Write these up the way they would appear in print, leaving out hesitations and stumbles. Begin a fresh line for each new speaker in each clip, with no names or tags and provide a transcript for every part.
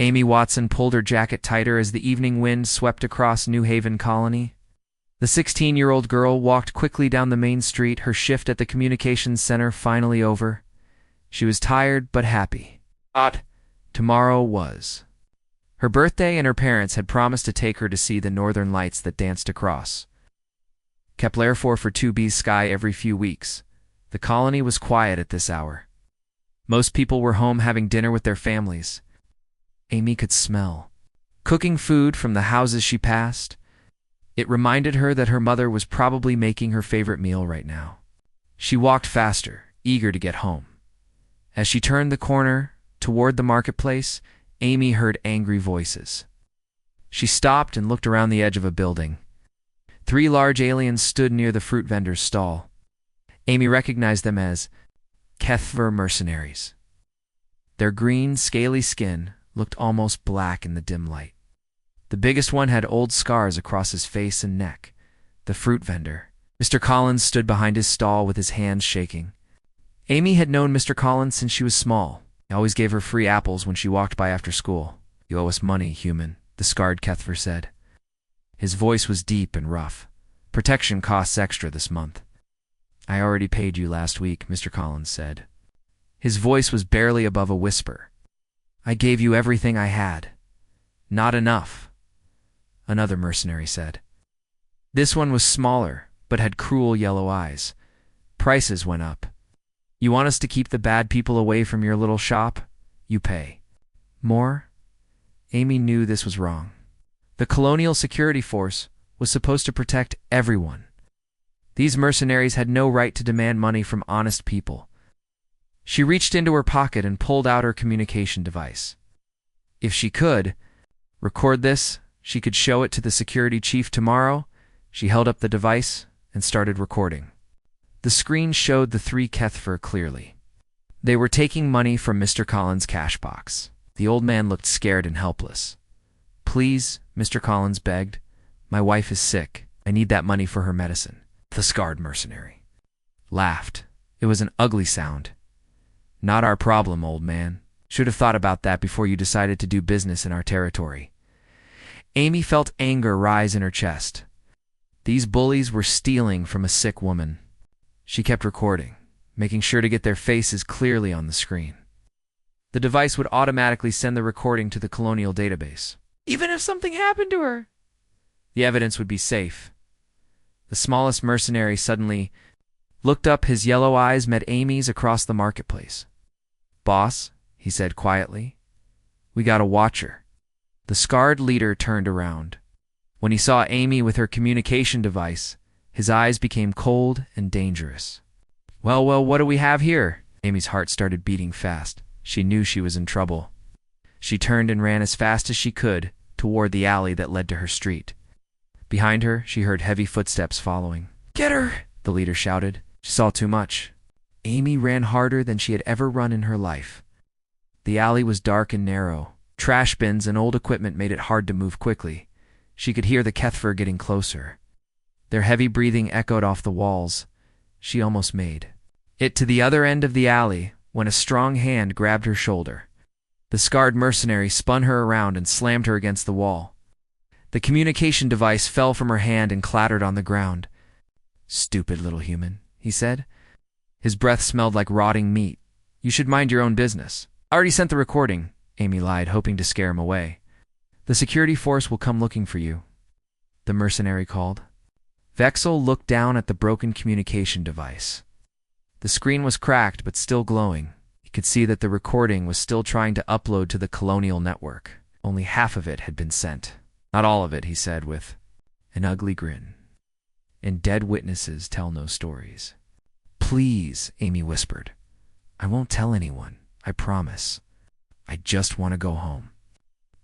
Amy Watson pulled her jacket tighter as the evening wind swept across New Haven Colony. The 16-year-old girl walked quickly down the main street, her shift at the communications center finally over. She was tired but happy. Tomorrow was her birthday, and her parents had promised to take her to see the northern lights that danced across Kepler 442b's sky every few weeks. The colony was quiet at this hour. Most people were home having dinner with their families. Amy could smell cooking food from the houses she passed. It reminded her that her mother was probably making her favorite meal right now. She walked faster, eager to get home. As she turned the corner toward the marketplace, Amy heard angry voices. She stopped and looked around the edge of a building. 3 large aliens stood near the fruit vendor's stall. Amy recognized them as HFY mercenaries. Their green, scaly skin looked almost black in the dim light. The biggest one had old scars across his face and neck. The fruit vendor, Mr. Collins, stood behind his stall with his hands shaking. Amy had known Mr. Collins since she was small. He always gave her free apples when she walked by after school. "You owe us money, human," the scarred HFY said. His voice was deep and rough. "Protection costs extra this month." "I already paid you last week," Mr. Collins said. His voice was barely above a whisper. "I gave you everything I had." "Not enough," another mercenary said. This one was smaller, but had cruel yellow eyes. "Prices went up. You want us to keep the bad people away from your little shop? You pay more?" Amy knew this was wrong. The Colonial Security Force was supposed to protect everyone. These mercenaries had no right to demand money from honest people. She reached into her pocket and pulled out her communication device. If she could record this, she could show it to the security chief tomorrow. She held up the device and started recording. The screen showed the 3 HFY clearly. They were taking money from Mr. Collins' cash box. The old man looked scared and helpless. "Please," Mr. Collins begged. "My wife is sick. I need that money for her medicine." The scarred mercenary laughed. It was an ugly sound. "Not our problem, old man. Should have thought about that before you decided to do business in our territory." Amy felt anger rise in her chest. These bullies were stealing from a sick woman. She kept recording, making sure to get their faces clearly on the screen. The device would automatically send the recording to the colonial database. Even if something happened to her, the evidence would be safe. The smallest mercenary suddenly looked up. His yellow eyes met Amy's across the marketplace. "Boss," he said quietly, "we got a watcher." The scarred leader turned around. When he saw Amy with her communication device, his eyes became cold and dangerous. Well, what do we have here?" Amy's heart started beating fast. She knew she was in trouble. She turned and ran as fast as she could toward the alley that led to her street. Behind her, she heard heavy footsteps following. "Get her!" the leader shouted. She saw too much. Amy ran harder than she had ever run in her life. The alley was dark and narrow. Trash bins and old equipment made it hard to move quickly. She could hear the HFY getting closer. Their heavy breathing echoed off the walls. She almost made it to the other end of the alley when a strong hand grabbed her shoulder. The scarred mercenary spun her around and slammed her against the wall. The communication device fell from her hand and clattered on the ground. "Stupid little human," he said. His breath smelled like rotting meat. "You should mind your own business." "I already sent the recording," Amy lied, hoping to scare him away. "The security force will come looking for you," the mercenary called. Vexel looked down at the broken communication device. The screen was cracked but still glowing. He could see that the recording was still trying to upload to the colonial network. Only half of it had been sent. "Not all of it," he said with an ugly grin. "And dead witnesses tell no stories." "Please," Amy whispered. "I won't tell anyone. I promise. I just want to go home."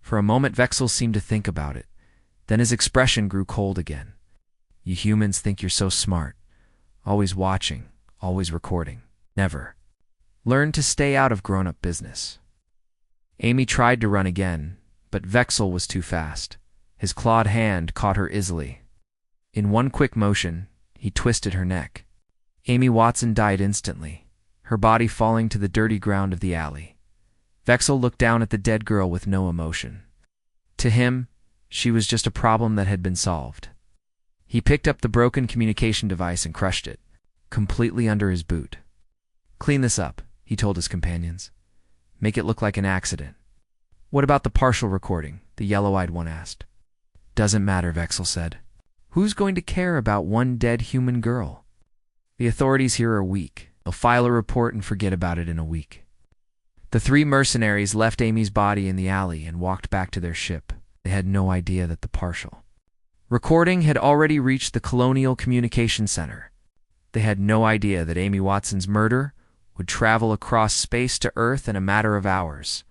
For a moment, Vexel seemed to think about it. Then his expression grew cold again. "You humans think you're so smart. Always watching, always recording. Never learn to stay out of grown-up business." Amy tried to run again, but Vexel was too fast. His clawed hand caught her easily. In one quick motion, he twisted her neck. Amy Watson died instantly, her body falling to the dirty ground of the alley. Vexel looked down at the dead girl with no emotion. To him, she was just a problem that had been solved. He picked up the broken communication device and crushed it, completely under his boot. "Clean this up," he told his companions. "Make it look like an accident." "What about the partial recording?" the yellow-eyed one asked. "Doesn't matter," Vexel said. "Who's going to care about one dead human girl? The authorities here are weak. They'll file a report and forget about it in a week." The three mercenaries left Amy's body in the alley and walked back to their ship. They had no idea that the partial recording had already reached the Colonial Communication Center. They had no idea that Amy Watson's murder would travel across space to Earth in a matter of hours.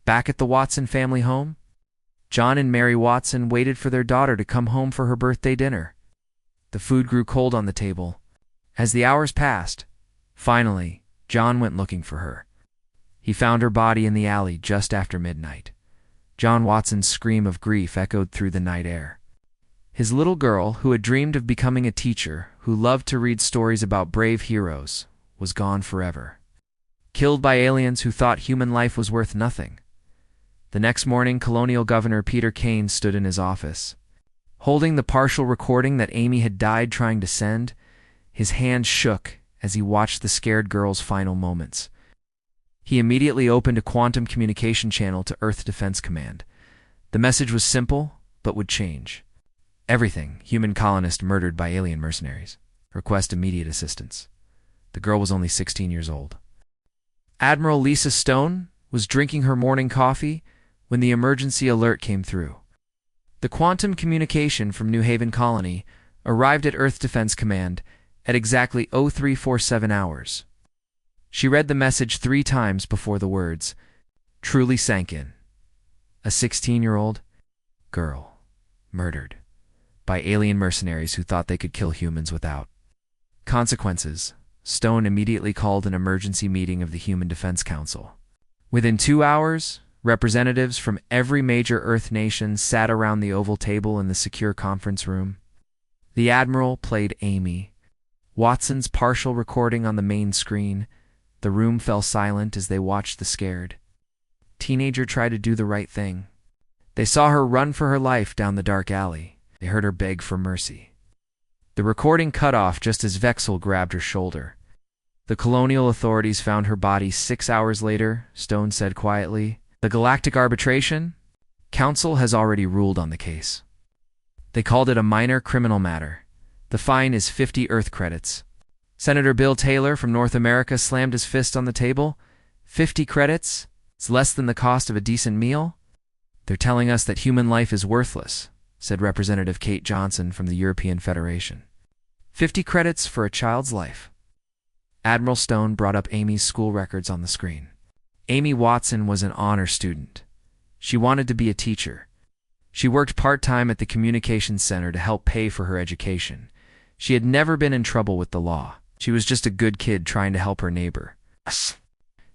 Back at the Watson family home, John and Mary Watson waited for their daughter to come home for her birthday dinner. The food grew cold on the table. As the hours passed, finally, John went looking for her. He found her body in the alley just after midnight. John Watson's scream of grief echoed through the night air. His little girl, who had dreamed of becoming a teacher, who loved to read stories about brave heroes, was gone forever. Killed by aliens who thought human life was worth nothing. The next morning, Colonial Governor Peter Kane stood in his office. Holding the partial recording that Amy had died trying to send, his hand shook as he watched the scared girl's final moments. He immediately opened a quantum communication channel to Earth Defense Command. The message was simple, but would change. "Everything, human colonist murdered by alien mercenaries. Request immediate assistance." The girl was only 16 years old. Admiral Lisa Stone was drinking her morning coffee when the emergency alert came through. The quantum communication from New Haven Colony arrived at Earth Defense Command at exactly 0347 hours. She read the message 3 times before the words truly sank in. A 16-year-old girl murdered by alien mercenaries who thought they could kill humans without consequences. Stone immediately called an emergency meeting of the Human Defense Council. Within 2 hours, representatives from every major Earth nation sat around the oval table in the secure conference room. The Admiral played Amy Watson's partial recording on the main screen. The room fell silent as they watched the scared teenager try to do the right thing. They saw her run for her life down the dark alley. They heard her beg for mercy. The recording cut off just as Vexel grabbed her shoulder. "The colonial authorities found her body 6 hours later," Stone said quietly. "The Galactic Arbitration Council has already ruled on the case. They called it a minor criminal matter. The fine is 50 Earth credits." Senator Bill Taylor from North America slammed his fist on the table. 50 credits? It's less than the cost of a decent meal? "They're telling us that human life is worthless," said Representative Kate Johnson from the European Federation. 50 credits for a child's life. Admiral Stone brought up Amy's school records on the screen. Amy Watson was an honor student. She wanted to be a teacher. She worked part-time at the Communications Center to help pay for her education. She had never been in trouble with the law. She was just a good kid trying to help her neighbor.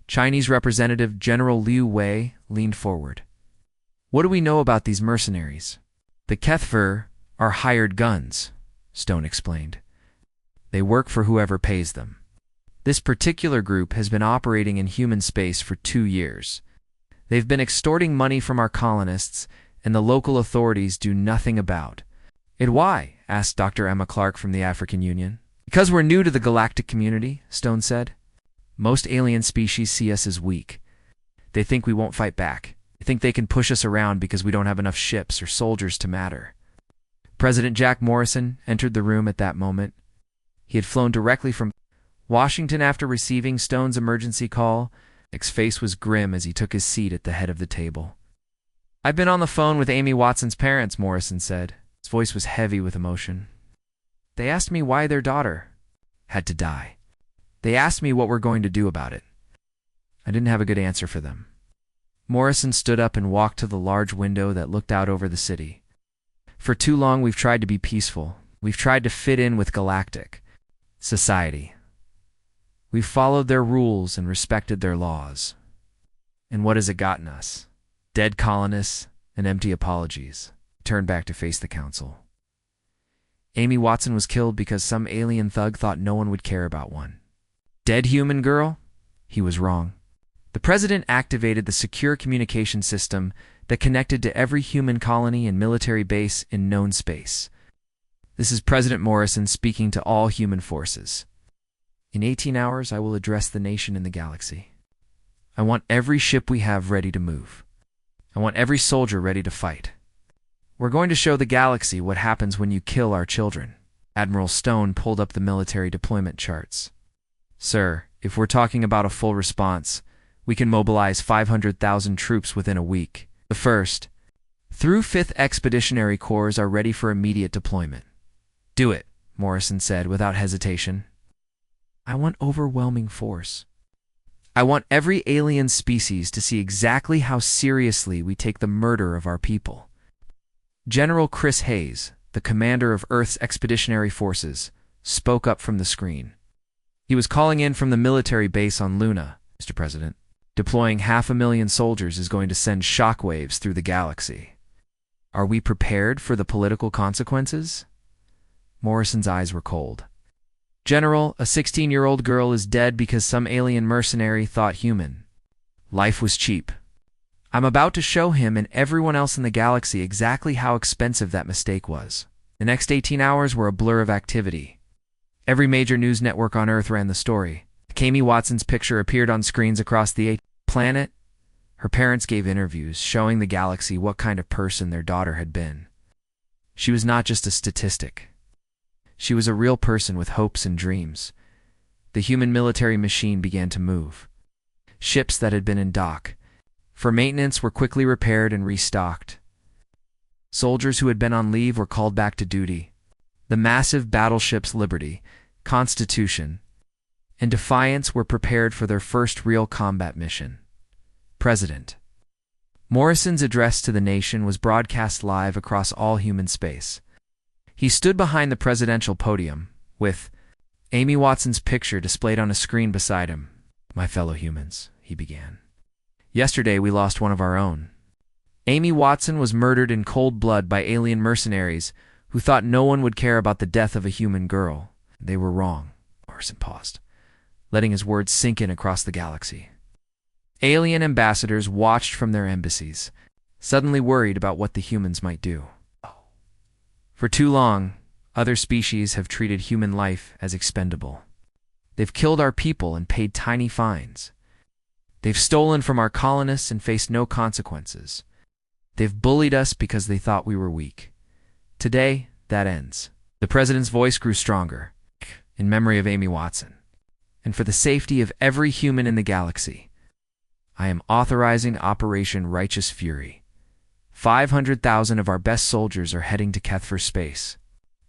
Chinese Representative General Liu Wei leaned forward. "What do we know about these mercenaries?" "The Kethver are hired guns," Stone explained. "They work for whoever pays them. This particular group has been operating in human space for 2 years. They've been extorting money from our colonists, and the local authorities do nothing about it." "Why?" asked Dr. Emma Clark from the African Union. "Because we're new to the galactic community," Stone said. "Most alien species see us as weak. They think we won't fight back. They think they can push us around because we don't have enough ships or soldiers to matter." President Jack Morrison entered the room at that moment. He had flown directly from Washington after receiving Stone's emergency call. His face was grim as he took his seat at the head of the table. "I've been on the phone with Amy Watson's parents," Morrison said. His voice was heavy with emotion. "They asked me why their daughter had to die. They asked me what we're going to do about it. I didn't have a good answer for them." Morrison stood up and walked to the large window that looked out over the city. "For too long we've tried to be peaceful. We've tried to fit in with galactic society. We've followed their rules and respected their laws. And what has it gotten us? Dead colonists and empty apologies." He turned back to face the council. "Amy Watson was killed because some alien thug thought no one would care about one. Dead human girl?" He was wrong. The president activated the secure communication system that connected to every human colony and military base in known space. This is President Morrison speaking to all human forces. In 18 hours, I will address the nation in the galaxy. I want every ship we have ready to move. I want every soldier ready to fight. We're going to show the galaxy what happens when you kill our children. Admiral Stone pulled up the military deployment charts. Sir, if we're talking about a full response, we can mobilize 500,000 troops within a week. The 1st through 5th Expeditionary Corps are ready for immediate deployment. Do it, Morrison said without hesitation. I want overwhelming force. I want every alien species to see exactly how seriously we take the murder of our people. General Chris Hayes, the commander of Earth's expeditionary forces, spoke up from the screen. He was calling in from the military base on Luna. Mr. President, deploying 500,000 soldiers is going to send shockwaves through the galaxy. Are we prepared for the political consequences? Morrison's eyes were cold. General, a 16-year-old girl is dead because some alien mercenary thought human life was cheap. I'm about to show him and everyone else in the galaxy exactly how expensive that mistake was. The next 18 hours were a blur of activity. Every major news network on Earth ran the story. Amy Watson's picture appeared on screens across the planet. Her parents gave interviews showing the galaxy what kind of person their daughter had been. She was not just a statistic. She was a real person with hopes and dreams. The human military machine began to move. Ships that had been in dock for maintenance were quickly repaired and restocked. Soldiers who had been on leave were called back to duty. The massive battleships Liberty, Constitution, and Defiance were prepared for their first real combat mission. President Morrison's address to the nation was broadcast live across all human space. He stood behind the presidential podium, with Amy Watson's picture displayed on a screen beside him. My fellow humans, he began. Yesterday we lost one of our own. Amy Watson was murdered in cold blood by alien mercenaries who thought no one would care about the death of a human girl. They were wrong. Morrison paused, letting his words sink in across the galaxy. Alien ambassadors watched from their embassies, suddenly worried about what the humans might do. For too long, other species have treated human life as expendable. They've killed our people and paid tiny fines. They've stolen from our colonists and faced no consequences. They've bullied us because they thought we were weak. Today, that ends. The president's voice grew stronger, in memory of Amy Watson. And for the safety of every human in the galaxy, I am authorizing Operation Righteous Fury. 500,000 of our best soldiers are heading to Keth for space.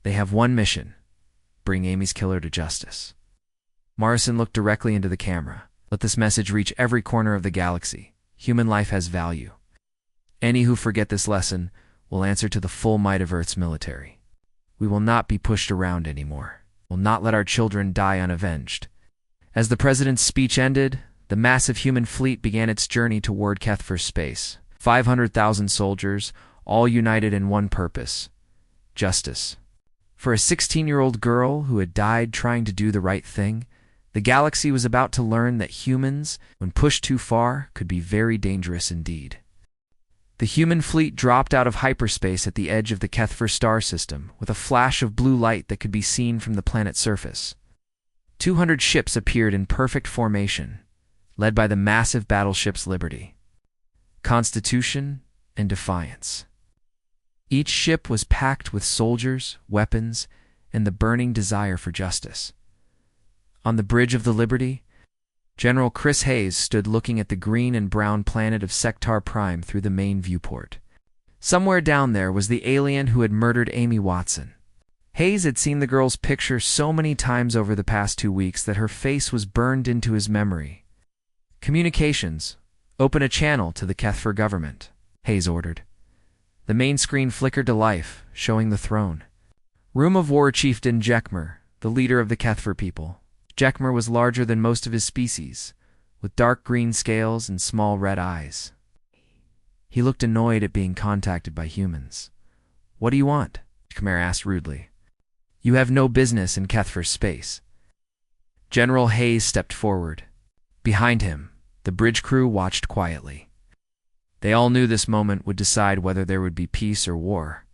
They have one mission: bring Amy's killer to justice. Morrison looked directly into the camera. Let this message reach every corner of the galaxy. Human life has value. Any who forget this lesson will answer to the full might of Earth's military. We will not be pushed around anymore. We'll not let our children die unavenged. As the president's speech ended, the massive human fleet began its journey toward Keth for space. 500,000 soldiers, all united in one purpose: justice. For a 16-year-old girl who had died trying to do the right thing, the galaxy was about to learn that humans, when pushed too far, could be very dangerous indeed. The human fleet dropped out of hyperspace at the edge of the Kethfer star system with a flash of blue light that could be seen from the planet's surface. 200 ships appeared in perfect formation, led by the massive battleships Liberty, Constitution, and Defiance. Each ship was packed with soldiers, weapons, and the burning desire for justice. On the bridge of the Liberty, General Chris Hayes stood looking at the green and brown planet of Sector Prime through the main viewport. Somewhere down there was the alien who had murdered Amy Watson. Hayes had seen the girl's picture so many times over the past 2 weeks that her face was burned into his memory. Communications, open a channel to the Kethfer government, Hayes ordered. The main screen flickered to life, showing the throne. Room of War Chieftain Jekmer, the leader of the Kethfer people. Jekmer was larger than most of his species, with dark green scales and small red eyes. He looked annoyed at being contacted by humans. "What do you want?" Khmer asked rudely. "You have no business in Kethfer's space." General Hayes stepped forward. Behind him, The bridge crew watched quietly. They all knew this moment would decide whether there would be peace or war.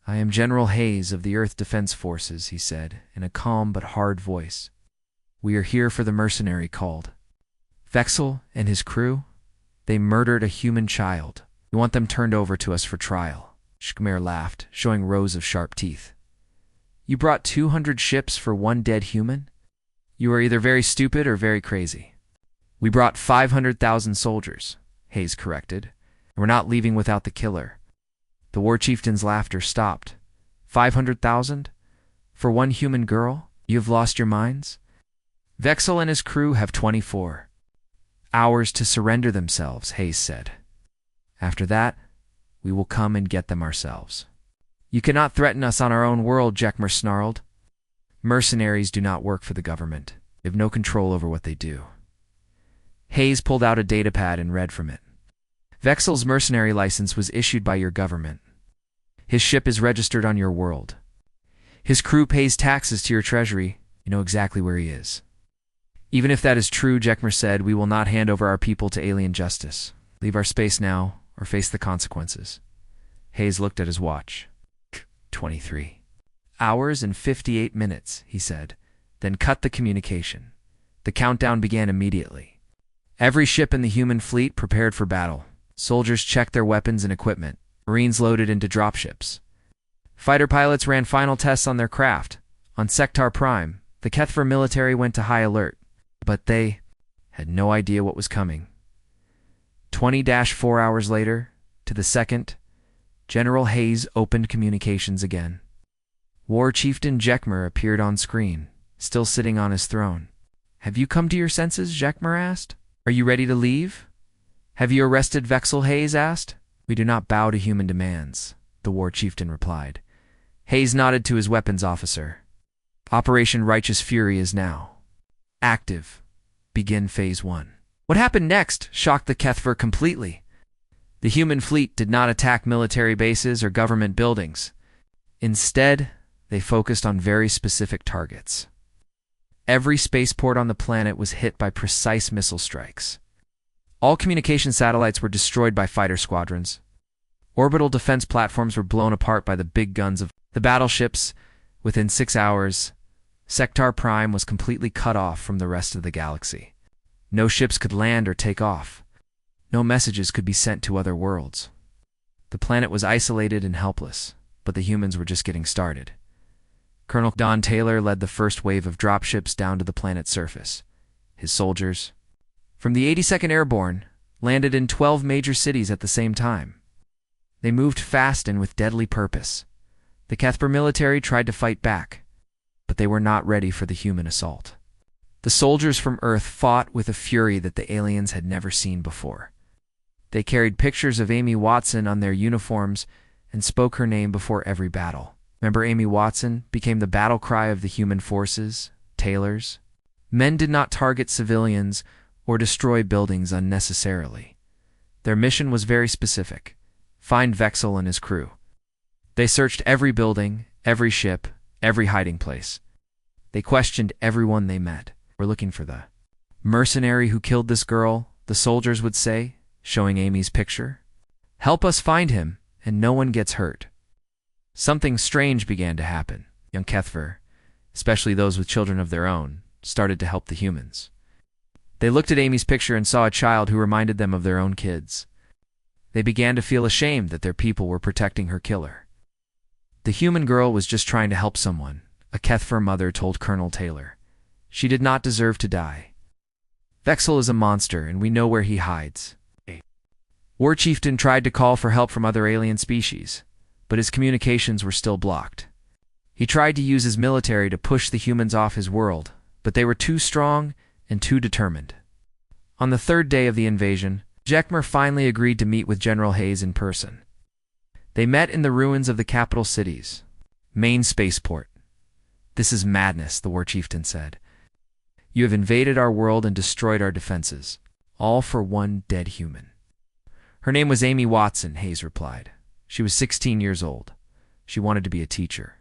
"I am General Hayes of the Earth Defense Forces," he said, in a calm but hard voice. "We are here for the Mercenary called. Vexel and his crew, they murdered a human child. We want them turned over to us for trial." Shkmer laughed, showing rows of sharp teeth. "You brought 200 ships for one dead human? You are either very stupid or very crazy." "We brought 500,000 soldiers," Hayes corrected, "and we're not leaving without the killer." The war chieftain's laughter stopped. 500,000? For one human girl? You have lost your minds? "Vexel and his crew have 24 hours to surrender themselves," Hayes said. "After that, we will come and get them ourselves." "You cannot threaten us on our own world," Jekmer snarled. "Mercenaries do not work for the government. They have no control over what they do." Hayes pulled out a datapad and read from it. "Vexel's mercenary license was issued by your government. His ship is registered on your world. His crew pays taxes to your treasury. You know exactly where he is." "Even if that is true," Jekmer said, "we will not hand over our people to alien justice. Leave our space now, or face the consequences." Hayes looked at his watch. 23 hours and 58 minutes, he said, then cut the communication. The countdown began immediately. Every ship in the human fleet prepared for battle. Soldiers checked their weapons and equipment. Marines loaded into dropships. Fighter pilots ran final tests on their craft. On Sector Prime, the Kethver military went to high alert. But they had no idea what was coming. 20-4 hours later, to the second, General Hayes opened communications again. War Chieftain Jekmer appeared on screen, still sitting on his throne. "Have you come to your senses?" Jekmer asked. "Are you ready to leave?" "Have you arrested Vexel?" Hayes asked. "We do not bow to human demands," the war chieftain replied. Hayes nodded to his weapons officer. "Operation Righteous Fury is now active. Begin Phase 1. What happened next shocked the Kethver completely. The human fleet did not attack military bases or government buildings. Instead, they focused on very specific targets. Every spaceport on the planet was hit by precise missile strikes. All communication satellites were destroyed by fighter squadrons. Orbital defense platforms were blown apart by the big guns of the battleships. Within 6 hours, Sector Prime was completely cut off from the rest of the galaxy. No ships could land or take off. No messages could be sent to other worlds. The planet was isolated and helpless, but the humans were just getting started. Colonel Don Taylor led the first wave of dropships down to the planet's surface. His soldiers, from the 82nd Airborne, landed in 12 major cities at the same time. They moved fast and with deadly purpose. The Kethver military tried to fight back, but they were not ready for the human assault. The soldiers from Earth fought with a fury that the aliens had never seen before. They carried pictures of Amy Watson on their uniforms and spoke her name before every battle. Remember, Amy Watson became the battle cry of the human forces, Taylor's. Men did not target civilians or destroy buildings unnecessarily. Their mission was very specific: find Vexel and his crew. They searched every building, every ship, every hiding place. They questioned everyone they met. "We're looking for the mercenary who killed this girl," the soldiers would say, showing Amy's picture. "Help us find him, and no one gets hurt." Something strange began to happen. Young Kethver, especially those with children of their own, started to help the humans. They looked at Amy's picture and saw a child who reminded them of their own kids. They began to feel ashamed that their people were protecting her killer. The human girl was just trying to help someone, a Kethver mother told Colonel Taylor. She did not deserve to die. "Vexel is a monster, and we know where he hides." War Chieftain tried to call for help from other alien species, but his communications were still blocked. He tried to use his military to push the humans off his world, but they were too strong and too determined. On the third day of the invasion, Jekmer finally agreed to meet with General Hayes in person. They met in the ruins of the capital city's main spaceport. "This is madness," the war chieftain said. "You have invaded our world and destroyed our defenses, all for one dead human." "Her name was Amy Watson," Hayes replied. "She was 16 years old. She wanted to be a teacher.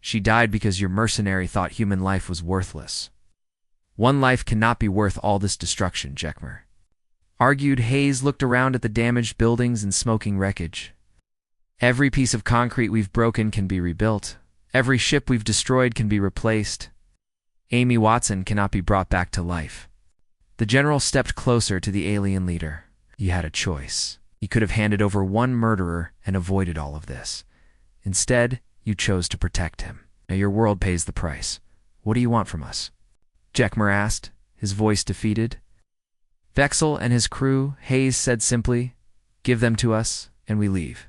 She died because your mercenary thought human life was worthless." "One life cannot be worth all this destruction, Jekmer." argued. Hayes looked around at the damaged buildings and smoking wreckage. Every piece of concrete we've broken can be rebuilt. Every ship we've destroyed can be replaced. Amy Watson cannot be brought back to life. The general stepped closer to the alien leader. You had a choice. You could have handed over one murderer and avoided all of this. Instead, you chose to protect him. Now your world pays the price. What do you want from us? Jekmer asked, his voice defeated. Vexel and his crew, Hayes said simply, give them to us, and we leave.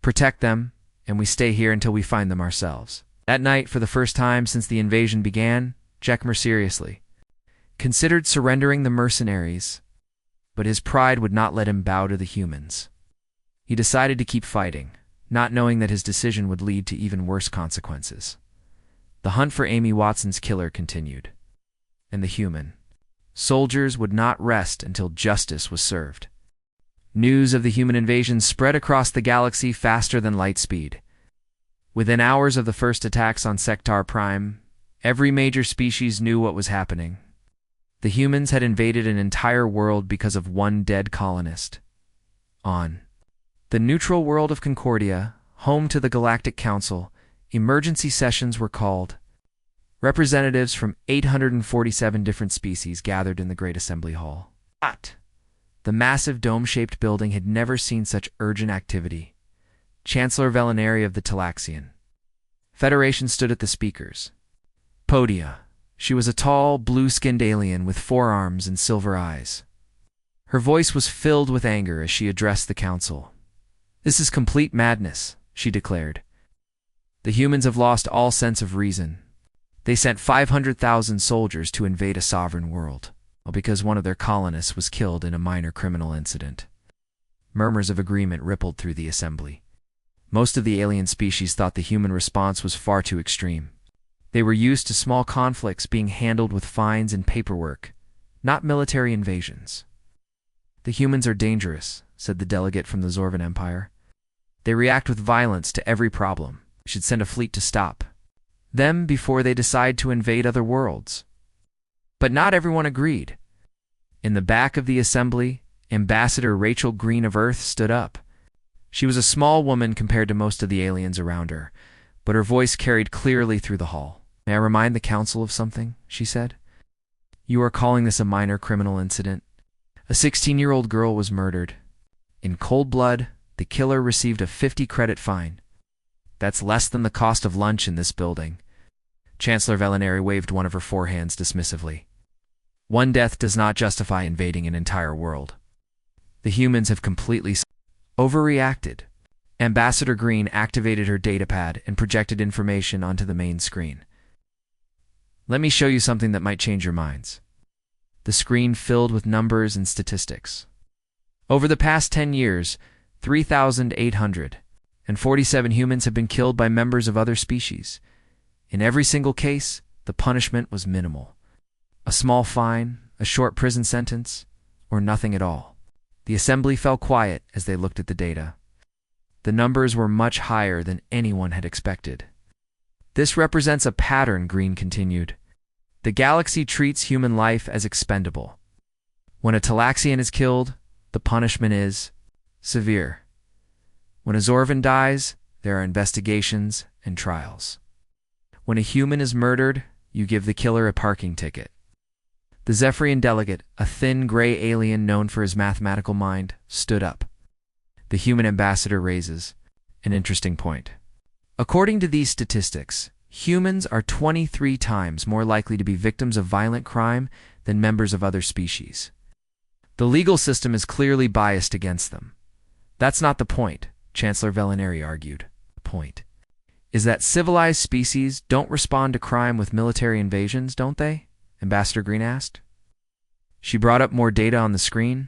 Protect them, and we stay here until we find them ourselves. That night, for the first time since the invasion began, Jekmer seriously considered surrendering the mercenaries, but his pride would not let him bow to the humans. He decided to keep fighting, not knowing that his decision would lead to even worse consequences. The hunt for Amy Watson's killer continued, and the human soldiers would not rest until justice was served. News of the human invasion spread across the galaxy faster than light speed. Within hours of the first attacks on Sector Prime, every major species knew what was happening. The humans had invaded an entire world because of one dead colonist. On the neutral world of Concordia, home to the Galactic Council, emergency sessions were called. Representatives from 847 different species gathered in the Great Assembly Hall. The massive dome-shaped building had never seen such urgent activity. Chancellor Velinari of the Talaxian Federation stood at the speakers. Podia. She was a tall, blue-skinned alien with 4 arms and silver eyes. Her voice was filled with anger as she addressed the council. This is complete madness, she declared. The humans have lost all sense of reason. They sent 500,000 soldiers to invade a sovereign world, all because one of their colonists was killed in a minor criminal incident. Murmurs of agreement rippled through the assembly. Most of the alien species thought the human response was far too extreme. They were used to small conflicts being handled with fines and paperwork, not military invasions. The humans are dangerous, said the delegate from the Zorvan Empire. They react with violence to every problem. We should send a fleet to stop them before they decide to invade other worlds. But not everyone agreed. In the back of the assembly, Ambassador Rachel Green of Earth stood up. She was a small woman compared to most of the aliens around her, but her voice carried clearly through the hall. May I remind the council of something? She said. You are calling this a minor criminal incident. A 16-year-old girl was murdered. In cold blood, the killer received a 50-credit fine. That's less than the cost of lunch in this building. Chancellor Velinari waved one of her 4 hands dismissively. One death does not justify invading an entire world. The humans have completely overreacted. Ambassador Green activated her datapad and projected information onto the main screen. Let me show you something that might change your minds. The screen filled with numbers and statistics. Over the past 10 years, 3,847 humans have been killed by members of other species. In every single case, the punishment was minimal. A small fine, a short prison sentence, or nothing at all. The assembly fell quiet as they looked at the data. The numbers were much higher than anyone had expected. This represents a pattern, Green continued. The galaxy treats human life as expendable. When a Talaxian is killed, the punishment is severe. When a Zorvan dies, there are investigations and trials. When a human is murdered, you give the killer a parking ticket. The Zephyrian delegate, a thin gray alien known for his mathematical mind, stood up. The human ambassador raises an interesting point. According to these statistics, humans are 23 times more likely to be victims of violent crime than members of other species. The legal system is clearly biased against them. That's not the point, Chancellor Velinari argued. The point is that civilized species don't respond to crime with military invasions, don't they? Ambassador Green asked. She brought up more data on the screen.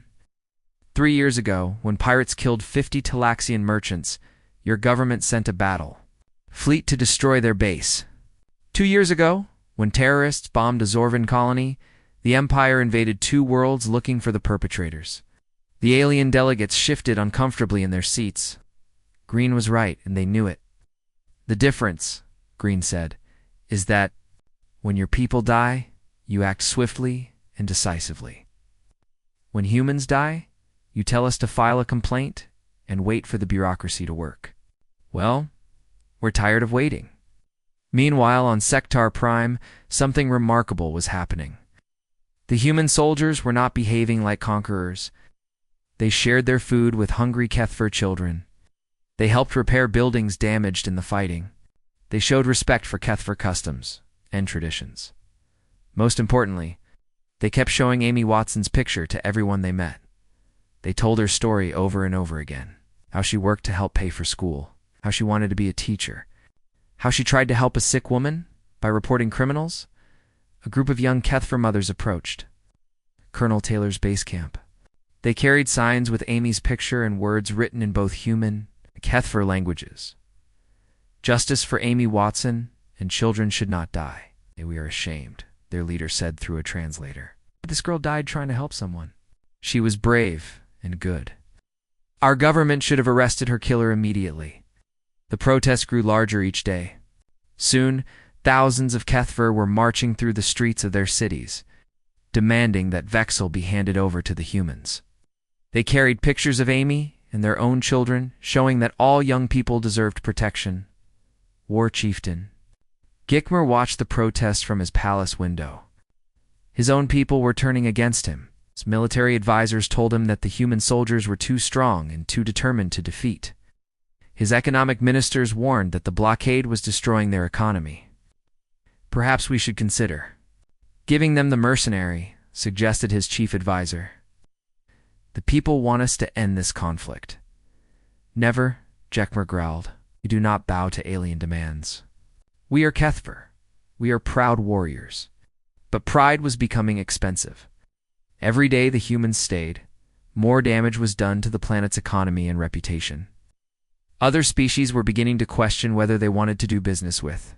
3 years ago, when pirates killed 50 Talaxian merchants, your government sent a battle fleet to destroy their base. 2 years ago, when terrorists bombed a Zorvan colony, the Empire invaded 2 worlds looking for the perpetrators. The alien delegates shifted uncomfortably in their seats. Green was right, and they knew it. The difference, Green said, is that when your people die, you act swiftly and decisively. When humans die, you tell us to file a complaint and wait for the bureaucracy to work. Well, we're tired of waiting. Meanwhile, on Sector Prime, something remarkable was happening. The human soldiers were not behaving like conquerors. They shared their food with hungry Kethver children. They helped repair buildings damaged in the fighting. They showed respect for Kethver customs and traditions. Most importantly, they kept showing Amy Watson's picture to everyone they met. They told her story over and over again. How she worked to help pay for school. How she wanted to be a teacher. How she tried to help a sick woman by reporting criminals. A group of young Kethver mothers approached Colonel Taylor's base camp. They carried signs with Amy's picture and words written in both human and Kethver languages. Justice for Amy Watson, and children should not die. We are ashamed, their leader said through a translator. This girl died trying to help someone. She was brave and good. Our government should have arrested her killer immediately. The protests grew larger each day. Soon, thousands of Kethver were marching through the streets of their cities, demanding that Vexel be handed over to the humans. They carried pictures of Amy and their own children, showing that all young people deserved protection. War Chieftain Gikmer watched the protest from his palace window. His own people were turning against him. His military advisors told him that the human soldiers were too strong and too determined to defeat. His economic ministers warned that the blockade was destroying their economy. Perhaps we should consider giving them the Mercenary, suggested his chief advisor. The people want us to end this conflict. Never, Gikmer growled. We do not bow to alien demands. We are Kethver. We are proud warriors. But pride was becoming expensive. Every day the humans stayed, more damage was done to the planet's economy and reputation. Other species were beginning to question whether they wanted to do business with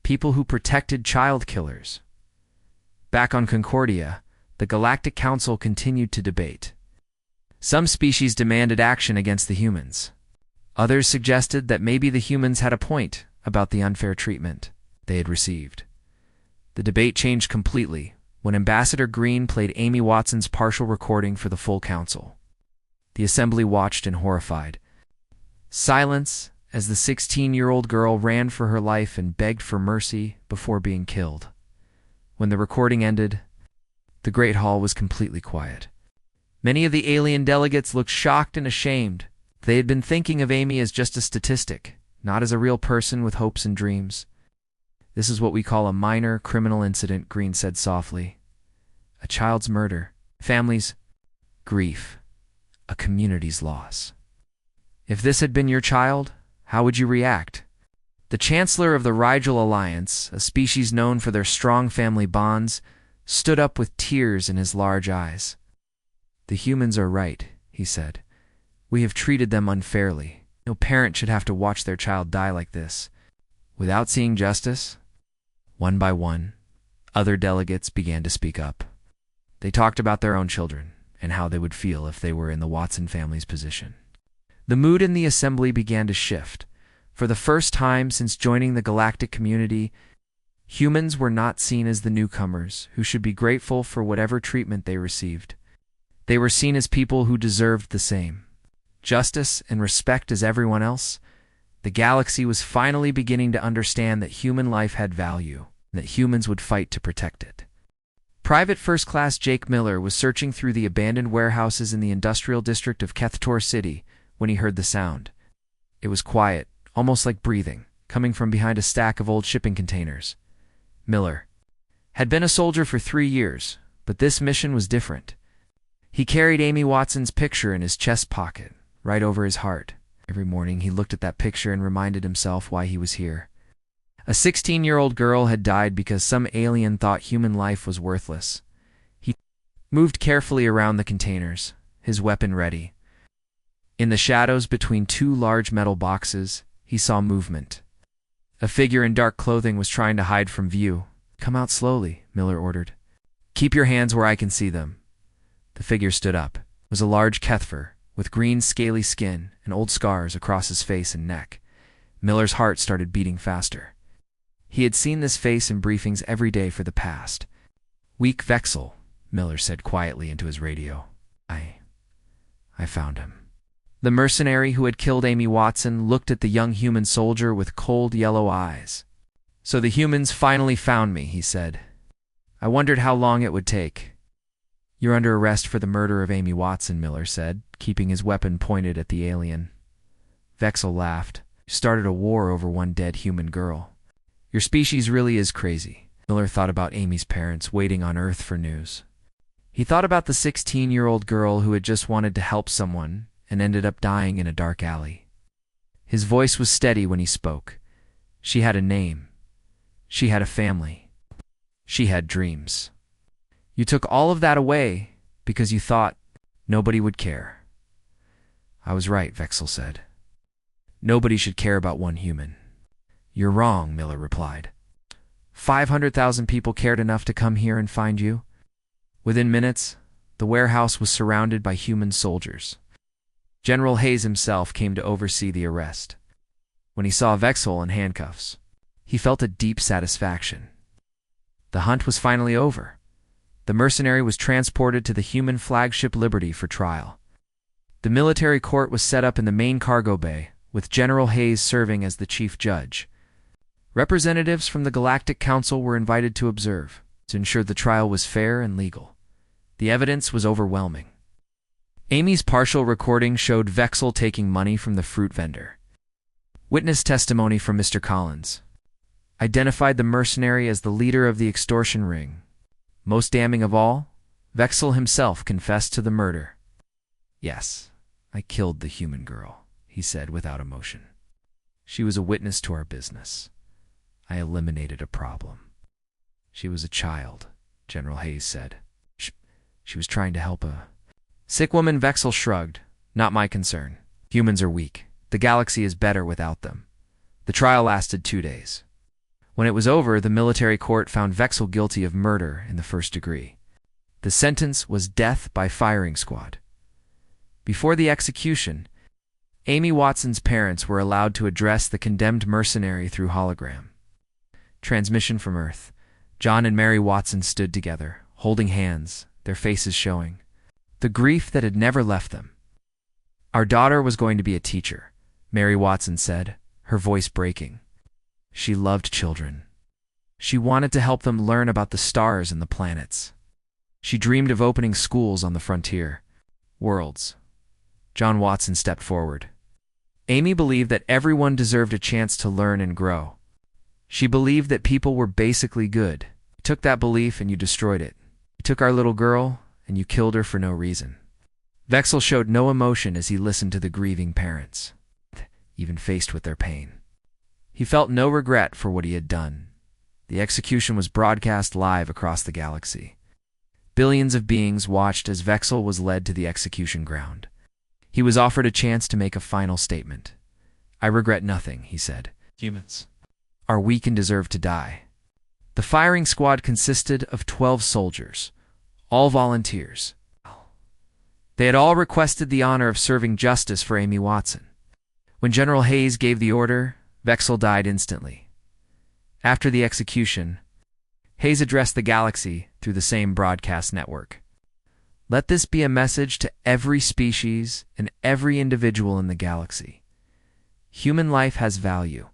people who protected child killers. Back on Concordia, the Galactic Council continued to debate. Some species demanded action against the humans. Others suggested that maybe the humans had a point about the unfair treatment they had received. The debate changed completely when Ambassador Green played Amy Watson's partial recording for the full council. The assembly watched in horrified silence as the 16-year-old girl ran for her life and begged for mercy before being killed. When the recording ended, the Great Hall was completely quiet. Many of the alien delegates looked shocked and ashamed. They had been thinking of Amy as just a statistic, not as a real person with hopes and dreams. This is what we call a minor criminal incident, Green said softly. A child's murder, family's grief, a community's loss. If this had been your child, how would you react? The Chancellor of the Rigel Alliance, a species known for their strong family bonds, stood up with tears in his large eyes. The humans are right, he said. We have treated them unfairly. No parent should have to watch their child die like this, without seeing justice. One by one, other delegates began to speak up. They talked about their own children and how they would feel if they were in the Watson family's position. The mood in the assembly began to shift. For the first time since joining the galactic community, humans were not seen as the newcomers who should be grateful for whatever treatment they received. They were seen as people who deserved the same justice and respect as everyone else. The galaxy was finally beginning to understand that human life had value, and that humans would fight to protect it. Private First Class Jake Miller was searching through the abandoned warehouses in the industrial district of Kethtor City when he heard the sound. It was quiet, almost like breathing, coming from behind a stack of old shipping containers. Miller had been a soldier for 3 years, but this mission was different. He carried Amy Watson's picture in his chest pocket, right over his heart. Every morning he looked at that picture and reminded himself why he was here. A 16-year-old girl had died because some alien thought human life was worthless. He moved carefully around the containers, his weapon ready. In the shadows between 2 large metal boxes, he saw movement. A figure in dark clothing was trying to hide from view. "Come out slowly," Miller ordered. "Keep your hands where I can see them." The figure stood up. It was a large Kethver, with green scaly skin and old scars across his face and neck. Miller's heart started beating faster. He had seen this face in briefings every day for the past. "Weak Vexel," Miller said quietly into his radio. I found him. The mercenary who had killed Amy Watson looked at the young human soldier with cold yellow eyes. So the humans finally found me, he said. I wondered how long it would take. You're under arrest for the murder of Amy Watson, Miller said, keeping his weapon pointed at the alien. Vexel laughed. You started a war over one dead human girl. Your species really is crazy. Miller thought about Amy's parents waiting on Earth for news. He thought about the 16-year-old girl who had just wanted to help someone and ended up dying in a dark alley. His voice was steady when he spoke. She had a name. She had a family. She had dreams. You took all of that away because you thought nobody would care. I was right, Vexel said. Nobody should care about one human. You're wrong, Miller replied. 500,000 people cared enough to come here and find you. Within minutes, the warehouse was surrounded by human soldiers. General Hayes himself came to oversee the arrest. When he saw Vexel in handcuffs, he felt a deep satisfaction. The hunt was finally over. The mercenary was transported to the human flagship Liberty for trial. The military court was set up in the main cargo bay, with General Hayes serving as the chief judge. Representatives from the Galactic Council were invited to observe, to ensure the trial was fair and legal. The evidence was overwhelming. Amy's partial recording showed Vexel taking money from the fruit vendor. Witness testimony from Mr. Collins identified the mercenary as the leader of the extortion ring. Most damning of all, Vexel himself confessed to the murder. Yes, I killed the human girl, he said without emotion. She was a witness to our business. I eliminated a problem. She was a child, General Hayes said. She was trying to help a sick woman. Vexel shrugged. Not my concern. Humans are weak. The galaxy is better without them. The trial lasted 2 days. When it was over, the military court found Vexel guilty of murder in the first degree. The sentence was death by firing squad. Before the execution, Amy Watson's parents were allowed to address the condemned mercenary through hologram. Transmission from Earth. John and Mary Watson stood together, holding hands, their faces showing the grief that had never left them. Our daughter was going to be a teacher, Mary Watson said, her voice breaking. She loved children. She wanted to help them learn about the stars and the planets. She dreamed of opening schools on the frontier. Worlds. John Watson stepped forward. Amy believed that everyone deserved a chance to learn and grow. She believed that people were basically good. You took that belief and you destroyed it. You took our little girl and you killed her for no reason. Vexel showed no emotion as he listened to the grieving parents, even faced with their pain. He felt no regret for what he had done. The execution was broadcast live across the galaxy. Billions of beings watched as Vexel was led to the execution ground. He was offered a chance to make a final statement. I regret nothing, he said. Humans are weak and deserve to die. The firing squad consisted of 12 soldiers, all volunteers. They had all requested the honor of serving justice for Amy Watson. When General Hayes gave the order, Vexel died instantly. After the execution, Hayes addressed the galaxy through the same broadcast network. Let this be a message to every species and every individual in the galaxy. Human life has value.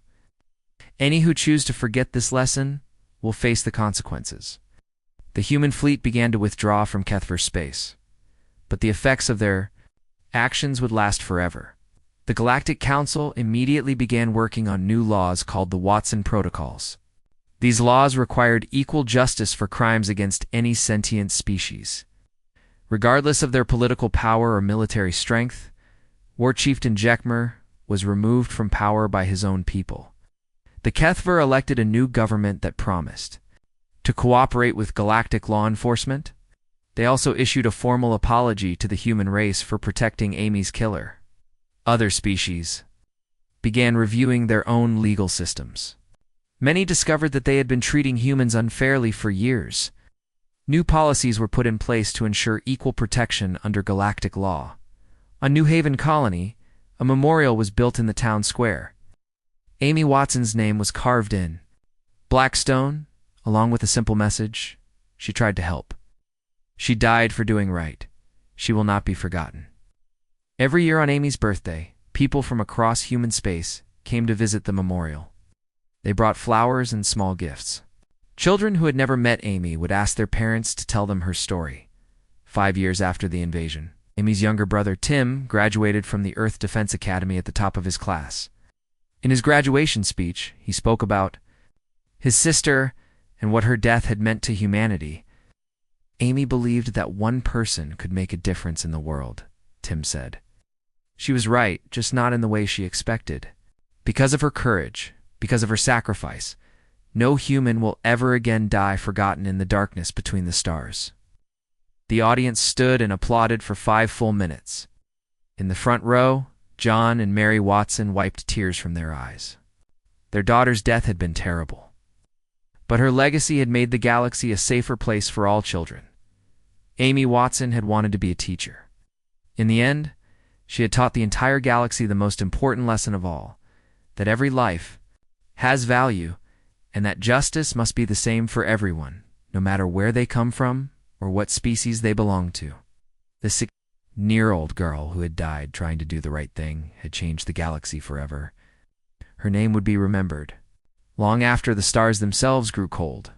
Any who choose to forget this lesson will face the consequences. The human fleet began to withdraw from Kethver space, but the effects of their actions would last forever. The Galactic Council immediately began working on new laws called the Watson Protocols. These laws required equal justice for crimes against any sentient species. Regardless of their political power or military strength, War Chieftain Jekmer was removed from power by his own people. The Kethver elected a new government that promised to cooperate with galactic law enforcement. They also issued a formal apology to the human race for protecting Amy's killer. Other species began reviewing their own legal systems. Many discovered that they had been treating humans unfairly for years. New policies were put in place to ensure equal protection under galactic law. On New Haven Colony, a memorial was built in the town square. Amy Watson's name was carved in black stone, along with a simple message: she tried to help. She died for doing right. she will not be forgotten. Every year on Amy's birthday, people from across human space came to visit the memorial. They brought flowers and small gifts. Children who had never met Amy would ask their parents to tell them her story. 5 years after the invasion, Amy's younger brother Tim graduated from the Earth Defense Academy at the top of his class. In his graduation speech, he spoke about his sister and what her death had meant to humanity. Amy believed that one person could make a difference in the world, Tim said. She was right, just not in the way she expected. Because of her courage, because of her sacrifice, no human will ever again die forgotten in the darkness between the stars. The audience stood and applauded for 5 full minutes. In the front row, John and Mary Watson wiped tears from their eyes. Their daughter's death had been terrible. But her legacy had made the galaxy a safer place for all children. Amy Watson had wanted to be a teacher. In the end, she had taught the entire galaxy the most important lesson of all, that every life has value and that justice must be the same for everyone, no matter where they come from or what species they belong to. The 6-year-old girl who had died trying to do the right thing had changed the galaxy forever. Her name would be remembered, long after the stars themselves grew cold.